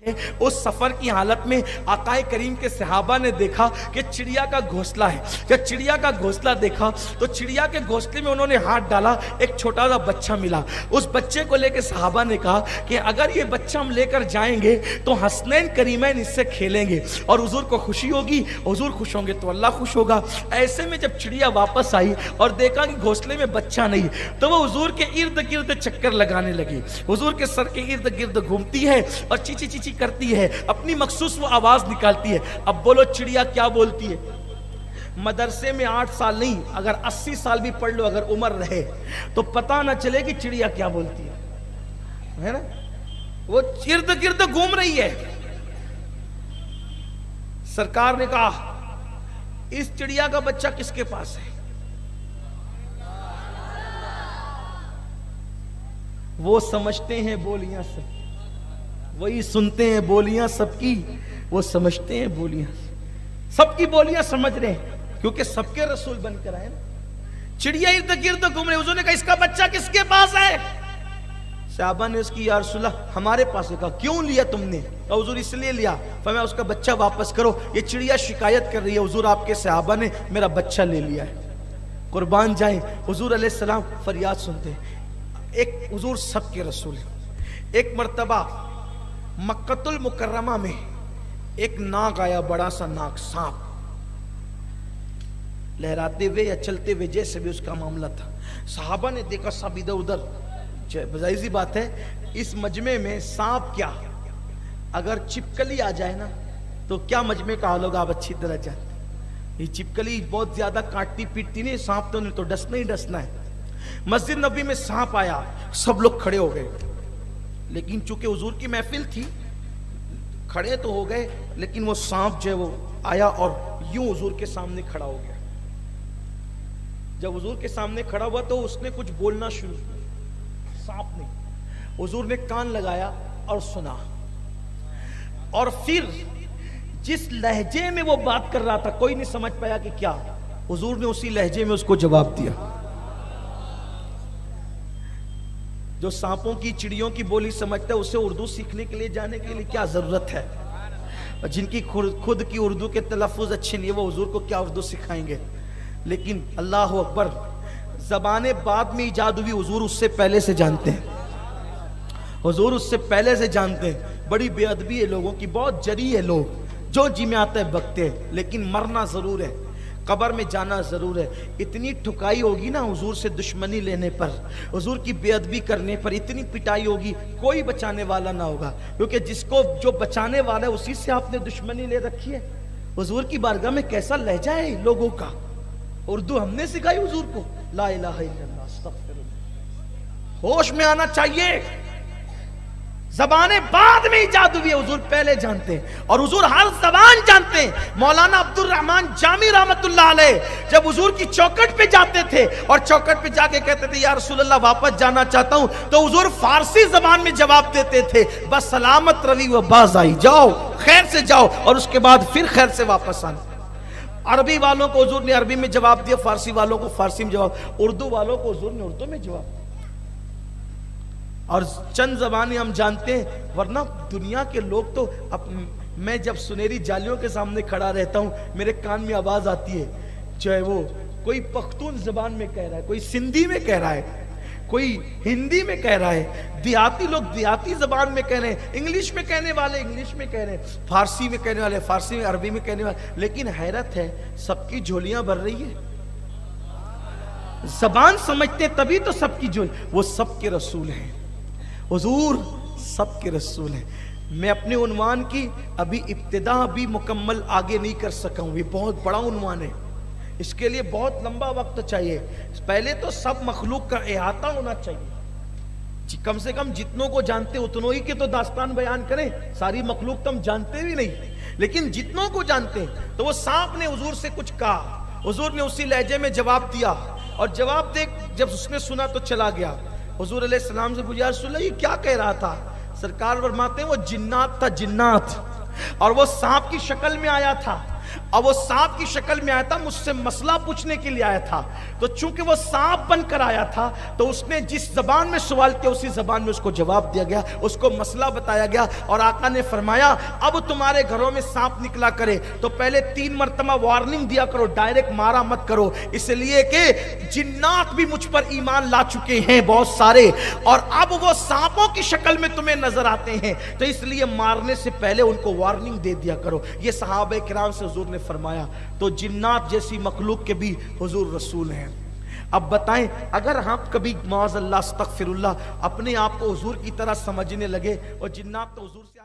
उस सफर की हालत में आकाए करीम के सहाबा ने देखा कि चिड़िया का घोंसला है। जब चिड़िया का घोंसला देखा तो चिड़िया के घोंसले में उन्होंने हाथ डाला, एक छोटा सा बच्चा मिला। उस बच्चे को लेकर सहाबा ने कहा कि अगर ये बच्चा हम लेकर जाएंगे तो हसनैन करीमैन इससे खेलेंगे और हुजूर को खुशी होगी, हुजूर खुश होंगे तो अल्लाह खुश होगा। ऐसे में जब चिड़िया वापस आई और देखा कि घोंसले में बच्चा नहीं, तो वो हुजूर के इर्द गिर्द चक्कर लगाने लगी, हुजूर के सर के इर्द गिर्द घूमती है और चीची चीची करती है, अपनी मखसूस वो आवाज निकालती है। अब बोलो चिड़िया क्या बोलती है? मदरसे में 8 साल नहीं, अगर 80 साल भी पढ़ लो, अगर उम्र रहे तो पता ना चले कि चिड़िया क्या बोलती है ना? वो इर्द गिर्द घूम रही है। सरकार ने कहा इस चिड़िया का बच्चा किसके पास है? वो समझते हैं बोलियां सब, वही सुनते हैं बोलियां सबकी, वो समझते हैं बोलियां सबकी, बोलियां समझ रहे हैं क्योंकि सबके रसूल बनकर आए ना। चिड़िया इर्द गिर्द घूम रही। हुजूर ने कहा इसका बच्चा किसके पास है? सहाबा ने उसकी या रसूल अल्लाह हमारे पास है। कहा क्यों लिया तुमने? कहा हुजूर इसलिए लिया। फरमाया उसका बच्चा वापस करो, ये चिड़िया शिकायत कर रही है हुजूर आपके सहाबा ने मेरा बच्चा ले लिया है। कुर्बान जाए, हुजूर अलैहिस्सलाम फरियाद सुनते हैं। एक हुजूर सबके रसूल है। एक मर्तबा मक्कतुल मुकर्रमा में एक नाग आया, बड़ा सा नाग, सांप, लहराते हुए या चलते हुए, जैसे भी उसका मामला था। सहाबा ने देखा सब इधर उधर। जाहिर सी बात है इस मजमे में सांप क्या, अगर छिपकली आ जाए ना तो क्या मजमे का हाल होगा आप अच्छी तरह जानते। ये छिपकली बहुत ज्यादा काटती पीटती नहीं, सांप तो नहीं तो डसना ही डसना है। मस्जिद नबी में सांप आया, सब लोग खड़े हो गए, लेकिन चूंकि हुजूर की महफिल थी खड़े तो हो गए, लेकिन वो सांप जो है वो आया और यूं हुजूर के सामने खड़ा हो गया। जब हुजूर के सामने खड़ा हुआ तो उसने कुछ बोलना शुरू किया, सांप ने। हुजूर ने कान लगाया और सुना, और फिर जिस लहजे में वो बात कर रहा था कोई नहीं समझ पाया कि क्या, हुजूर ने उसी लहजे में उसको जवाब दिया। जो सांपों की चिड़ियों की बोली समझता है उसे उर्दू सीखने के लिए जाने के लिए क्या जरूरत है? और जिनकी खुद की उर्दू के तलफ़ुज़ अच्छे नहीं है वो हुजूर को क्या उर्दू सिखाएंगे? लेकिन अल्लाह अकबर, ज़बाने बाद में इजाद हुई, हुजूर उससे पहले से जानते हैं, हुजूर उससे पहले से जानते हैं। बड़ी बेअदबी है लोगों की, बहुत जरी है लोग, जो जी में आता है बकते हैं, लेकिन मरना जरूर है, कब्र में जाना जरूर है। इतनी ठुकाई होगी ना हुजूर से दुश्मनी लेने पर, हुजूर की बेअदबी करने पर, इतनी पिटाई होगी, कोई बचाने वाला ना होगा, क्योंकि जिसको जो बचाने वाला है उसी से आपने दुश्मनी ले रखी है। हुजूर की बारगाह में कैसा लहजा है लोगों का, उर्दू हमने सिखाई हुजूर को। ला इलाहा इल्लल्लाह, अस्तगफिरुल्लाह। होश में आना चाहिए। जबाने बाद में इजाद हुई है, हुजूर पहले जानते हैं, और हुजूर हर जबान जानते हैं। मौलाना अब्दुल रहमान जामी रहमतुल्लाह अलैह जब हुजूर की चौखट पे जाते थे और चौखट पे जाके कहते थे या रसूल अल्लाह वापस जाना चाहता हूं, तो हुजूर फारसी जबान में जवाब देते थे, बस सलामत रवी व बाज आई, जाओ खैर से जाओ, और उसके बाद फिर खैर से वापस आना। अरबी वालों को हुजूर ने अरबी में जवाब दिया, फारसी वालों को फारसी में जवाब, उर्दू वालों को हुजूर ने उर्दू में जवाब। और चंद ज़बानें हम जानते हैं, वरना दुनिया के लोग तो मैं जब सुनहरी जालियों के सामने खड़ा रहता हूँ मेरे कान में आवाज़ आती है, चाहे वो कोई पख्तून ज़बान में कह रहा है, कोई सिंधी में कह रहा है, कोई हिंदी में कह रहा है, देहाती लोग देहाती ज़बान में कह रहे हैं, इंग्लिश में कहने वाले इंग्लिश में कह रहे हैं, फारसी में कहने वाले फारसी में, अरबी में कहने वाले। लेकिन हैरत है सबकी झोलियाँ भर रही है। ज़बान समझते तभी तो सबकी झोली, वो सबके रसूल हैं, हुजूर सबके रसूल हैं। मैं अपने उन्वान की अभी इब्तिदा भी मुकम्मल आगे नहीं कर सका हूँ, ये बहुत बड़ा उन्वान है, इसके लिए बहुत लंबा वक्त चाहिए। पहले तो सब मखलूक का अहाता होना चाहिए, कम से कम जितनों को जानते उतनों ही के तो दास्तान बयान करें, सारी मखलूक तो हम जानते भी नहीं, लेकिन जितनों को जानते हैं। तो वो सांप ने हुजूर से कुछ कहा, हुजूर ने उसी लहजे में जवाब दिया, और जवाब दे जब उसने सुना तो चला गया। हुजूर अलैहिस्सलाम से पूछा, रसूल अल्लाह ये क्या कह रहा था? सरकार फरमाते हैं वो जिन्नात था, जिन्नात, और वो सांप की शक्ल में आया था, اور وہ سانپ کی شکل میں آیا تھا، مجھ سے مسئلہ پوچھنے کے لیے آیا تھا، تو چونکہ وہ سانپ بن کر آیا تھا تو اس نے جس زبان میں سوال کیا اسی زبان میں اس کو جواب دیا گیا، اس کو مسئلہ بتایا گیا، اور آقا نے فرمایا اب تمہارے گھروں میں سانپ نکلا کرے تو پہلے 3 مرتبہ وارننگ دیا کرو، ڈائریکٹ مارا مت کرو، اس لیے کہ جنات بھی مجھ پر ایمان لا چکے ہیں بہت سارے، اور اب وہ سانپوں کی شکل میں تمہیں نظر آتے ہیں، تو اس لیے مارنے سے پہلے ان کو وارننگ دے دیا کرو۔ یہ صحابہ کرام سے حضور نے فرمایا۔ تو جنات جیسی مخلوق کے بھی حضور رسول ہیں۔ اب بتائیں اگر ہم کبھی معاذ اللہ استغفر اللہ اپنے آپ کو حضور کی طرح سمجھنے لگے اور جنات تو حضور سے